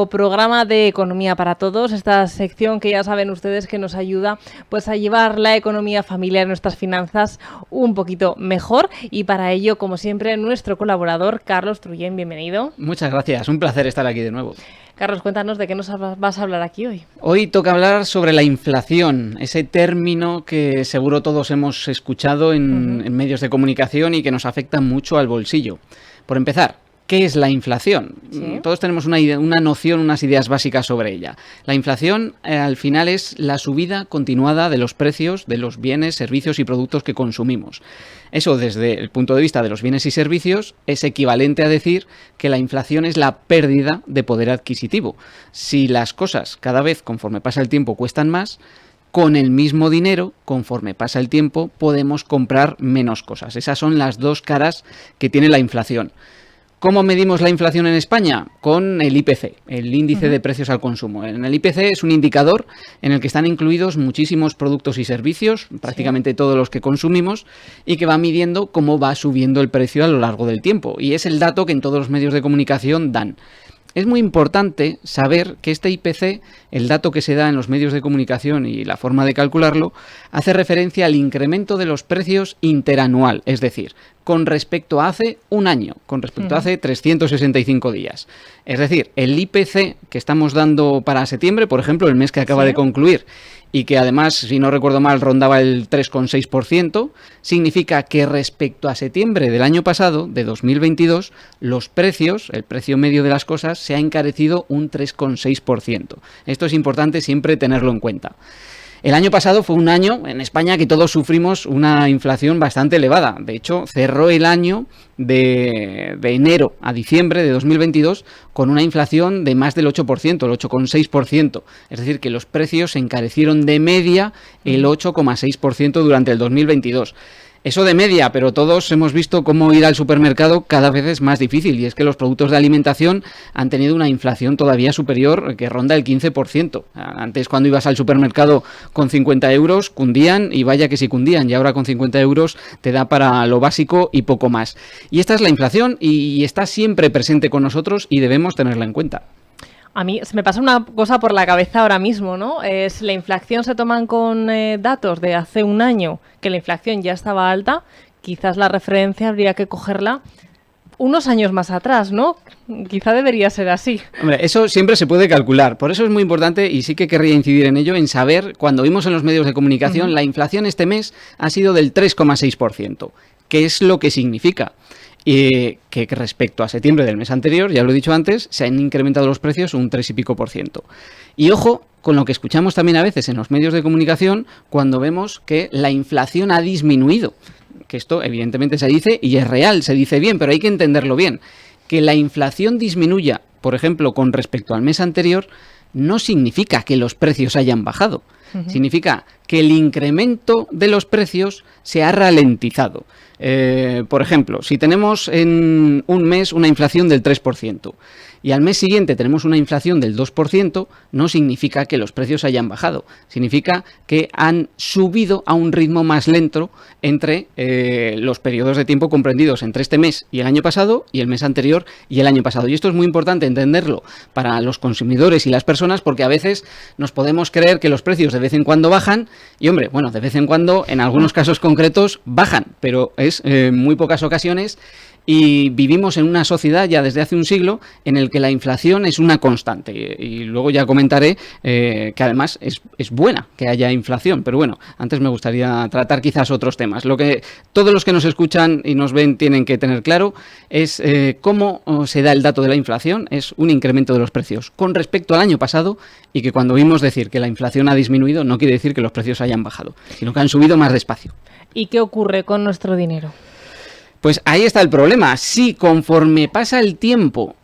Programa de Economía para Todos, esta sección que ya saben ustedes que nos ayuda pues a llevar la economía familiar, nuestras finanzas un poquito mejor, y para ello, como siempre, nuestro colaborador Carlos Trullén, bienvenido. Muchas gracias, un placer estar aquí de nuevo. Carlos, cuéntanos de qué nos vas a hablar aquí hoy. Hoy toca hablar sobre la inflación, ese término que seguro todos hemos escuchado en medios de comunicación y que nos afecta mucho al bolsillo. Por empezar, ¿qué es la inflación? ¿Sí? Todos tenemos una noción, unas ideas básicas sobre ella. La inflación, al final, es la subida continuada de los precios de los bienes, servicios y productos que consumimos. Eso, desde el punto de vista de los bienes y servicios, es equivalente a decir que la inflación es la pérdida de poder adquisitivo. Si las cosas cada vez, conforme pasa el tiempo, cuestan más, con el mismo dinero, conforme pasa el tiempo, podemos comprar menos cosas. Esas son las dos caras que tiene la inflación. ¿Cómo medimos la inflación en España? Con el IPC, el índice de precios al consumo. En el IPC es un indicador en el que están incluidos muchísimos productos y servicios, prácticamente todos los que consumimos, y que va midiendo cómo va subiendo el precio a lo largo del tiempo. Y es el dato que en todos los medios de comunicación dan. Es muy importante saber que este IPC, el dato que se da en los medios de comunicación y la forma de calcularlo, hace referencia al incremento de los precios interanual, es decir, con respecto a hace un año, con respecto a hace 365 días. Es decir, el IPC que estamos dando para septiembre, por ejemplo, el mes que acaba de concluir, y que además, si no recuerdo mal, rondaba el 3,6%, significa que respecto a septiembre del año pasado, de 2022, los precios, el precio medio de las cosas, se ha encarecido un 3,6%. Esto es importante siempre tenerlo en cuenta. El año pasado fue un año en España que todos sufrimos una inflación bastante elevada. De hecho, cerró el año de enero a diciembre de 2022 con una inflación de más del 8%, el 8,6%. Es decir, que los precios se encarecieron de media el 8,6% durante el 2022. Eso de media, pero todos hemos visto cómo ir al supermercado cada vez es más difícil, y es que los productos de alimentación han tenido una inflación todavía superior, que ronda el 15%. Antes, cuando ibas al supermercado con 50 euros, cundían, y vaya que sí cundían, y ahora con 50 euros te da para lo básico y poco más. Y esta es la inflación, y está siempre presente con nosotros y debemos tenerla en cuenta. A mí se me pasa una cosa por la cabeza ahora mismo, ¿no? Es la inflación, se toman con datos de hace un año, que la inflación ya estaba alta, quizás la referencia habría que cogerla unos años más atrás, ¿no? Quizá debería ser así. Hombre, eso siempre se puede calcular. Por eso es muy importante, y sí que querría incidir en ello, en saber, cuando vimos en los medios de comunicación, la inflación este mes ha sido del 3,6%. ¿Qué es lo que significa? Que respecto a septiembre del mes anterior, ya lo he dicho antes, se han incrementado los precios un 3 y pico %. Y ojo con lo que escuchamos también a veces en los medios de comunicación cuando vemos que la inflación ha disminuido. Que esto evidentemente se dice y es real, se dice bien, pero hay que entenderlo bien. Que la inflación disminuya, por ejemplo, con respecto al mes anterior, no significa que los precios hayan bajado. Significa que el incremento de los precios se ha ralentizado. Por ejemplo, si tenemos en un mes una inflación del 3% y al mes siguiente tenemos una inflación del 2%, no significa que los precios hayan bajado. Significa que han subido a un ritmo más lento entre los periodos de tiempo comprendidos entre este mes y el año pasado, y el mes anterior y el año pasado. Y esto es muy importante entenderlo para los consumidores y las personas, porque a veces nos podemos creer que los precios de vez en cuando bajan, y hombre, bueno, de vez en cuando, en algunos casos concretos, bajan, pero es muy pocas ocasiones, y vivimos en una sociedad ya desde hace un siglo en el que la inflación es una constante, y luego ya comentaré que además es buena que haya inflación, pero bueno, antes me gustaría tratar quizás otros temas. Lo que todos los que nos escuchan y nos ven tienen que tener claro es cómo se da el dato de la inflación. Es un incremento de los precios con respecto al año pasado, y que cuando vimos decir que la inflación ha disminuido no quiere decir que los precios hayan bajado, sino que han subido más despacio. ¿Y qué ocurre con nuestro dinero? Pues ahí está el problema. Si conforme pasa el tiempo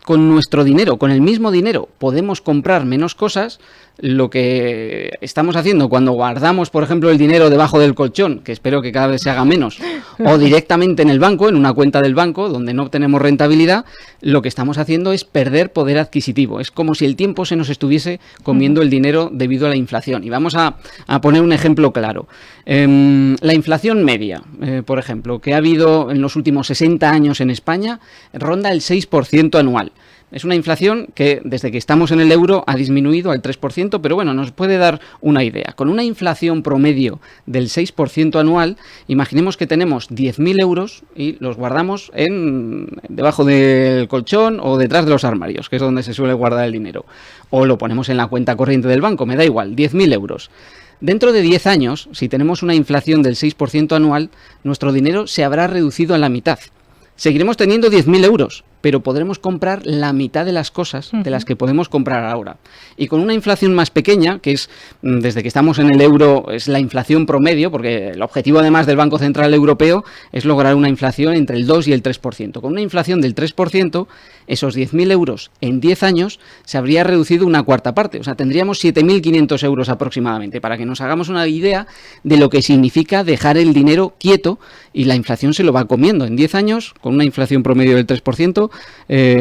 con nuestro dinero, con el mismo dinero, podemos comprar menos cosas, lo que estamos haciendo cuando guardamos, por ejemplo, el dinero debajo del colchón, que espero que cada vez se haga menos, o directamente en el banco, en una cuenta del banco, donde no obtenemos rentabilidad, lo que estamos haciendo es perder poder adquisitivo. Es como si el tiempo se nos estuviese comiendo el dinero debido a la inflación. Y vamos a poner un ejemplo claro. La inflación media, por ejemplo, que ha habido en los últimos 60 años en España, ronda el 6% anual. Es una inflación que desde que estamos en el euro ha disminuido al 3%, pero bueno, nos puede dar una idea. Con una inflación promedio del 6% anual, imaginemos que tenemos 10.000 euros y los guardamos debajo del colchón o detrás de los armarios, que es donde se suele guardar el dinero. O lo ponemos en la cuenta corriente del banco, me da igual, 10.000 euros. Dentro de 10 años, si tenemos una inflación del 6% anual, nuestro dinero se habrá reducido a la mitad. Seguiremos teniendo 10.000 euros, pero podremos comprar la mitad de las cosas de las que podemos comprar ahora. Y con una inflación más pequeña, que es, desde que estamos en el euro, es la inflación promedio, porque el objetivo además del Banco Central Europeo es lograr una inflación entre el 2 y el 3%. Con una inflación del 3%, esos 10.000 euros en 10 años se habría reducido una cuarta parte. O sea, tendríamos 7.500 euros aproximadamente, para que nos hagamos una idea de lo que significa dejar el dinero quieto y la inflación se lo va comiendo. En 10 años, con una inflación promedio del 3%,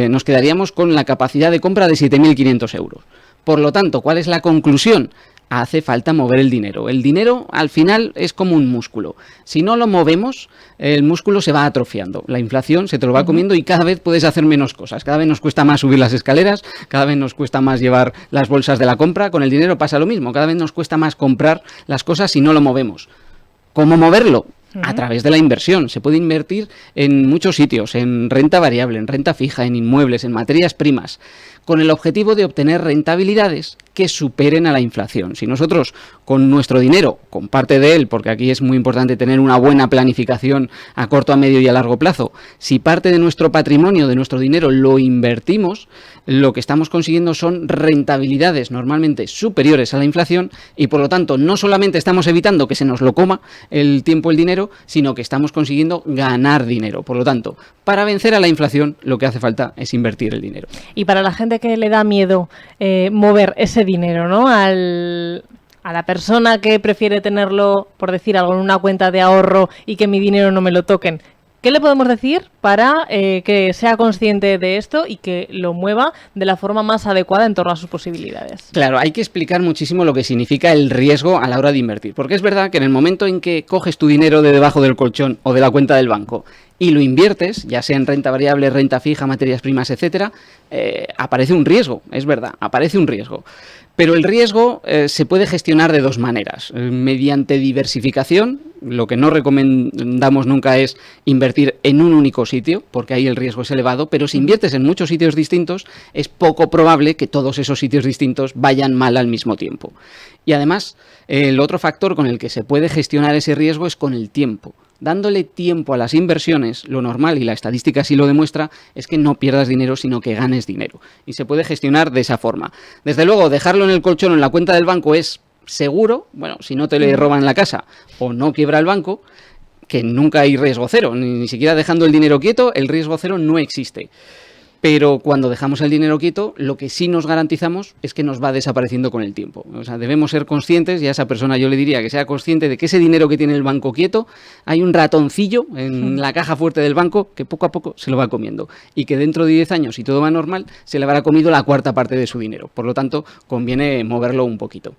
nos quedaríamos con la capacidad de compra de 7.500 euros. Por lo tanto, ¿cuál es la conclusión? Hace falta mover el dinero. El dinero, al final, es como un músculo. Si no lo movemos, el músculo se va atrofiando. La inflación se te lo va comiendo y cada vez puedes hacer menos cosas. Cada vez nos cuesta más subir las escaleras, cada vez nos cuesta más llevar las bolsas de la compra. Con el dinero pasa lo mismo. Cada vez nos cuesta más comprar las cosas si no lo movemos. ¿Cómo moverlo? A través de la inversión. Se puede invertir en muchos sitios, en renta variable, en renta fija, en inmuebles, en materias primas, con el objetivo de obtener rentabilidades que superen a la inflación. Si nosotros con nuestro dinero, con parte de él, porque aquí es muy importante tener una buena planificación a corto, a medio y a largo plazo, si parte de nuestro patrimonio, de nuestro dinero, lo invertimos, lo que estamos consiguiendo son rentabilidades normalmente superiores a la inflación y por lo tanto no solamente estamos evitando que se nos lo coma el tiempo, el dinero, sino que estamos consiguiendo ganar dinero. Por lo tanto, para vencer a la inflación lo que hace falta es invertir el dinero. Y para la gente que le da miedo mover ese dinero, ¿no? A la persona que prefiere tenerlo, por decir algo, en una cuenta de ahorro y que mi dinero no me lo toquen, ¿qué le podemos decir para que sea consciente de esto y que lo mueva de la forma más adecuada en torno a sus posibilidades? Claro, hay que explicar muchísimo lo que significa el riesgo a la hora de invertir, porque es verdad que en el momento en que coges tu dinero de debajo del colchón o de la cuenta del banco y lo inviertes, ya sea en renta variable, renta fija, materias primas, etcétera, aparece un riesgo, es verdad, aparece un riesgo. Pero el riesgo se puede gestionar de dos maneras. Mediante diversificación, lo que no recomendamos nunca es invertir en un único sitio, porque ahí el riesgo es elevado, pero si inviertes en muchos sitios distintos, es poco probable que todos esos sitios distintos vayan mal al mismo tiempo. Y además, el otro factor con el que se puede gestionar ese riesgo es con el tiempo. Dándole tiempo a las inversiones, lo normal, y la estadística sí lo demuestra, es que no pierdas dinero, sino que ganes dinero. Y se puede gestionar de esa forma. Desde luego, dejarlo en el colchón o en la cuenta del banco es seguro, bueno, si no te le roban la casa o no quiebra el banco, que nunca hay riesgo cero, ni siquiera dejando el dinero quieto, el riesgo cero no existe. Pero cuando dejamos el dinero quieto, lo que sí nos garantizamos es que nos va desapareciendo con el tiempo. O sea, debemos ser conscientes, y a esa persona yo le diría que sea consciente de que ese dinero que tiene el banco quieto, hay un ratoncillo en la caja fuerte del banco que poco a poco se lo va comiendo. Y que dentro de 10 años, si todo va normal, se le habrá comido la cuarta parte de su dinero. Por lo tanto, conviene moverlo un poquito.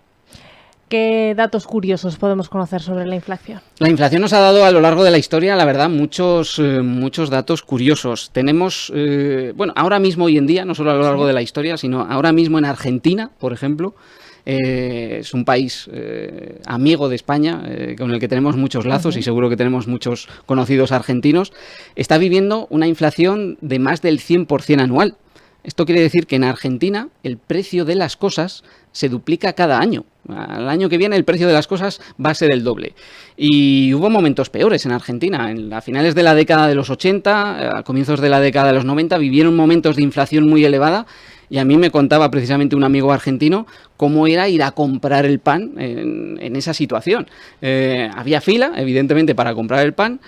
¿Qué datos curiosos podemos conocer sobre la inflación? La inflación nos ha dado a lo largo de la historia, la verdad, muchos datos curiosos. Tenemos, ahora mismo, hoy en día, no solo a lo largo de la historia, sino ahora mismo en Argentina, por ejemplo, es un país amigo de España, con el que tenemos muchos lazos y seguro que tenemos muchos conocidos argentinos, está viviendo una inflación de más del 100% anual. Esto quiere decir que en Argentina el precio de las cosas se duplica cada año. Al año que viene el precio de las cosas va a ser el doble. Y hubo momentos peores en Argentina. A finales de la década de los 80, a comienzos de la década de los 90, vivieron momentos de inflación muy elevada. Y a mí me contaba precisamente un amigo argentino cómo era ir a comprar el pan en esa situación. Había fila, evidentemente, para comprar el pan.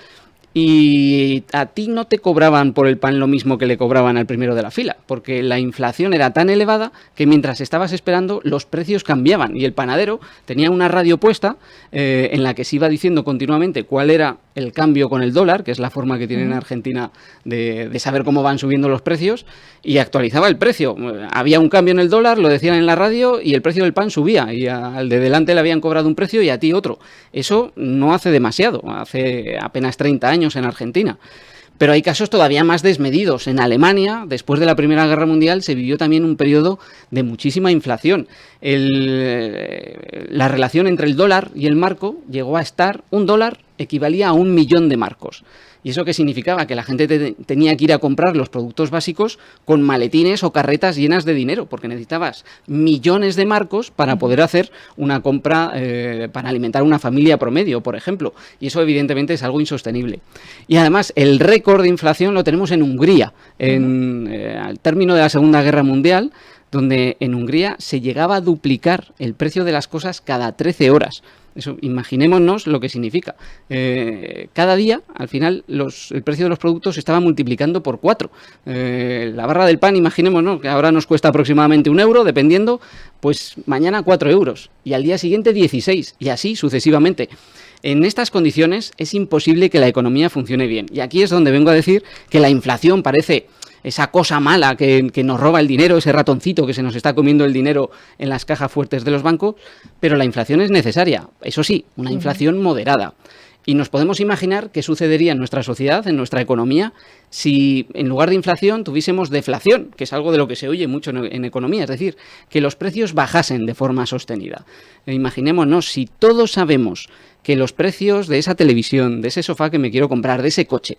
Y a ti no te cobraban por el pan lo mismo que le cobraban al primero de la fila, porque la inflación era tan elevada que mientras estabas esperando los precios cambiaban y el panadero tenía una radio puesta en la que se iba diciendo continuamente cuál era el cambio con el dólar, que es la forma que tiene en Argentina de saber cómo van subiendo los precios, y actualizaba el precio. Había un cambio en el dólar, lo decían en la radio, y el precio del pan subía, y al de delante le habían cobrado un precio y a ti otro. Eso no hace demasiado, hace apenas 30 años en Argentina. Pero hay casos todavía más desmedidos. En Alemania, después de la Primera Guerra Mundial, se vivió también un periodo de muchísima inflación. La relación entre el dólar y el marco llegó a estar, un dólar equivalía a 1 millón de marcos. ¿Y eso qué significaba? Que la gente tenía que ir a comprar los productos básicos con maletines o carretas llenas de dinero, porque necesitabas millones de marcos para poder hacer una compra para alimentar una familia promedio, por ejemplo. Y eso evidentemente es algo insostenible. Y además el récord de inflación lo tenemos en Hungría, al término de la Segunda Guerra Mundial, donde en Hungría se llegaba a duplicar el precio de las cosas cada 13 horas. Eso, imaginémonos lo que significa. Cada día, al final, el precio de los productos se estaba multiplicando por 4. La barra del pan, imaginémonos, que ahora nos cuesta aproximadamente 1 euro, dependiendo, pues mañana 4 euros. Y al día siguiente 16, y así sucesivamente. En estas condiciones es imposible que la economía funcione bien. Y aquí es donde vengo a decir que la inflación parece esa cosa mala que nos roba el dinero, ese ratoncito que se nos está comiendo el dinero en las cajas fuertes de los bancos, pero la inflación es necesaria, eso sí, una inflación moderada. Y nos podemos imaginar qué sucedería en nuestra sociedad, en nuestra economía, si en lugar de inflación tuviésemos deflación, que es algo de lo que se oye mucho en economía, es decir, que los precios bajasen de forma sostenida. Imaginémonos, si todos sabemos que los precios de esa televisión, de ese sofá que me quiero comprar, de ese coche,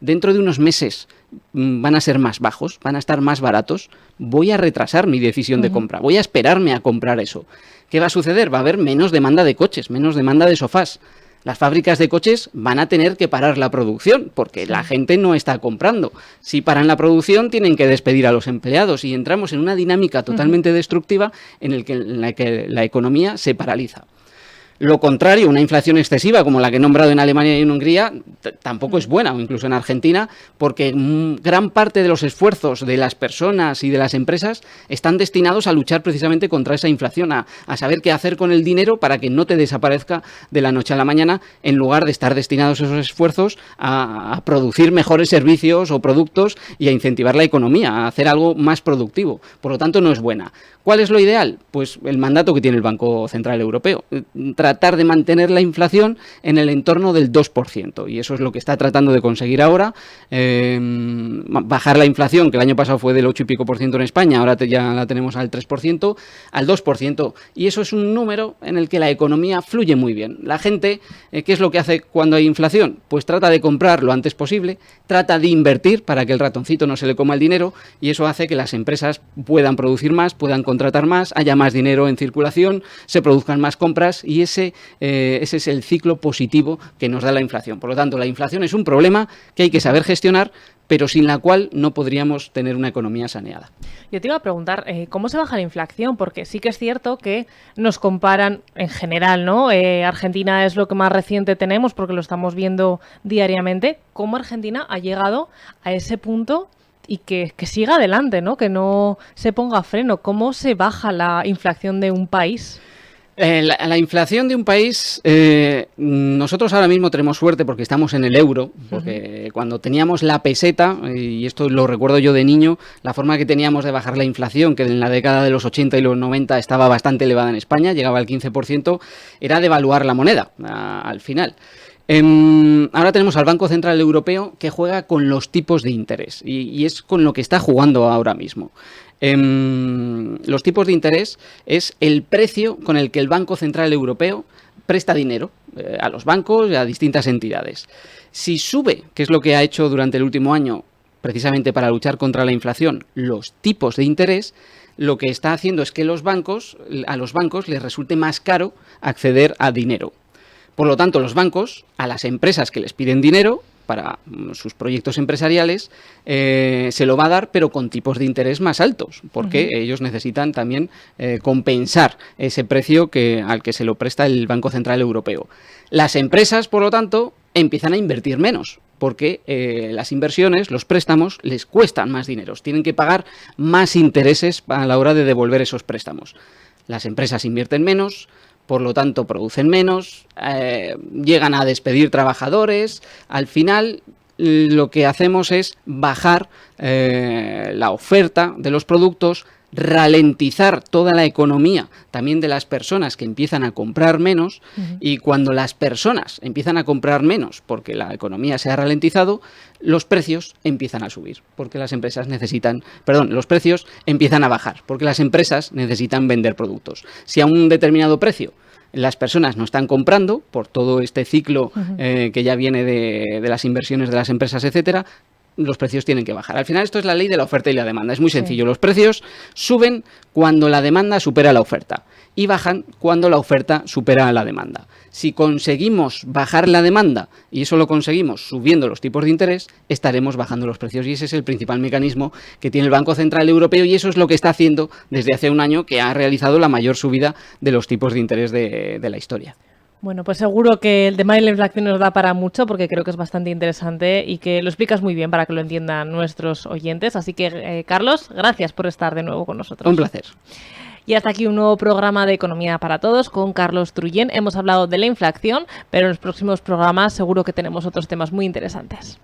dentro de unos meses van a ser más bajos, van a estar más baratos, voy a retrasar mi decisión de compra, voy a esperarme a comprar eso. ¿Qué va a suceder? Va a haber menos demanda de coches, menos demanda de sofás. Las fábricas de coches van a tener que parar la producción porque la gente no está comprando. Si paran la producción, tienen que despedir a los empleados y entramos en una dinámica totalmente destructiva en la que la economía se paraliza. Lo contrario, una inflación excesiva como la que he nombrado en Alemania y en Hungría tampoco es buena, o incluso en Argentina, porque gran parte de los esfuerzos de las personas y de las empresas están destinados a luchar precisamente contra esa inflación, a saber qué hacer con el dinero para que no te desaparezca de la noche a la mañana, en lugar de estar destinados esos esfuerzos a producir mejores servicios o productos y a incentivar la economía, a hacer algo más productivo. Por lo tanto, no es buena. ¿Cuál es lo ideal? Pues el mandato que tiene el Banco Central Europeo. Tratar de mantener la inflación en el entorno del 2%. Y eso es lo que está tratando de conseguir ahora. Bajar la inflación, que el año pasado fue del 8 y pico por ciento en España, ahora ya la tenemos al 3%, al 2%. Y eso es un número en el que la economía fluye muy bien. La gente, ¿qué es lo que hace cuando hay inflación? Pues trata de comprar lo antes posible, trata de invertir para que el ratoncito no se le coma el dinero, y eso hace que las empresas puedan producir más, puedan contratar más, haya más dinero en circulación, se produzcan más compras, y ese es el ciclo positivo que nos da la inflación. Por lo tanto, la inflación es un problema que hay que saber gestionar, pero sin la cual no podríamos tener una economía saneada. Yo te iba a preguntar, ¿cómo se baja la inflación? Porque sí que es cierto que nos comparan en general, ¿no? Argentina es lo que más reciente tenemos porque lo estamos viendo diariamente. ¿Cómo Argentina ha llegado a ese punto y que siga adelante, ¿no? Que no se ponga freno? ¿Cómo se baja la inflación de un país? La inflación de un país, nosotros ahora mismo tenemos suerte porque estamos en el euro, porque cuando teníamos la peseta, y esto lo recuerdo yo de niño, la forma que teníamos de bajar la inflación, que en la década de los 80 y los 90 estaba bastante elevada en España, llegaba al 15%, era devaluar la moneda al final. Ahora tenemos al Banco Central Europeo que juega con los tipos de interés y es con lo que está jugando ahora mismo. Los tipos de interés es el precio con el que el Banco Central Europeo presta dinero a los bancos y a distintas entidades. Si sube, que es lo que ha hecho durante el último año, precisamente para luchar contra la inflación, los tipos de interés, lo que está haciendo es que a los bancos les resulte más caro acceder a dinero. Por lo tanto, los bancos, a las empresas que les piden dinero para sus proyectos empresariales, se lo va a dar, pero con tipos de interés más altos, porque ellos necesitan también compensar ese precio al que se lo presta el Banco Central Europeo. Las empresas, por lo tanto, empiezan a invertir menos, porque las inversiones, los préstamos, les cuestan más dinero, tienen que pagar más intereses a la hora de devolver esos préstamos. Las empresas invierten menos, por lo tanto producen menos, llegan a despedir trabajadores. Al final lo que hacemos es bajar la oferta de los productos, ralentizar toda la economía también de las personas que empiezan a comprar menos, y cuando las personas empiezan a comprar menos porque la economía se ha ralentizado, los precios empiezan a subir porque las empresas los precios empiezan a bajar porque las empresas necesitan vender productos. Si a un determinado precio las personas no están comprando por todo este ciclo que ya viene de las inversiones de las empresas, etcétera, los precios tienen que bajar. Al final esto es la ley de la oferta y la demanda. Es muy sencillo. Los precios suben cuando la demanda supera la oferta y bajan cuando la oferta supera la demanda. Si conseguimos bajar la demanda, y eso lo conseguimos subiendo los tipos de interés, estaremos bajando los precios, y ese es el principal mecanismo que tiene el Banco Central Europeo, y eso es lo que está haciendo desde hace un año, que ha realizado la mayor subida de los tipos de interés de la historia. Bueno, pues seguro que el tema de la inflación nos da para mucho, porque creo que es bastante interesante y que lo explicas muy bien para que lo entiendan nuestros oyentes. Así que, Carlos, gracias por estar de nuevo con nosotros. Un placer. Y hasta aquí un nuevo programa de Economía para Todos con Carlos Trullén. Hemos hablado de la inflación, pero en los próximos programas seguro que tenemos otros temas muy interesantes.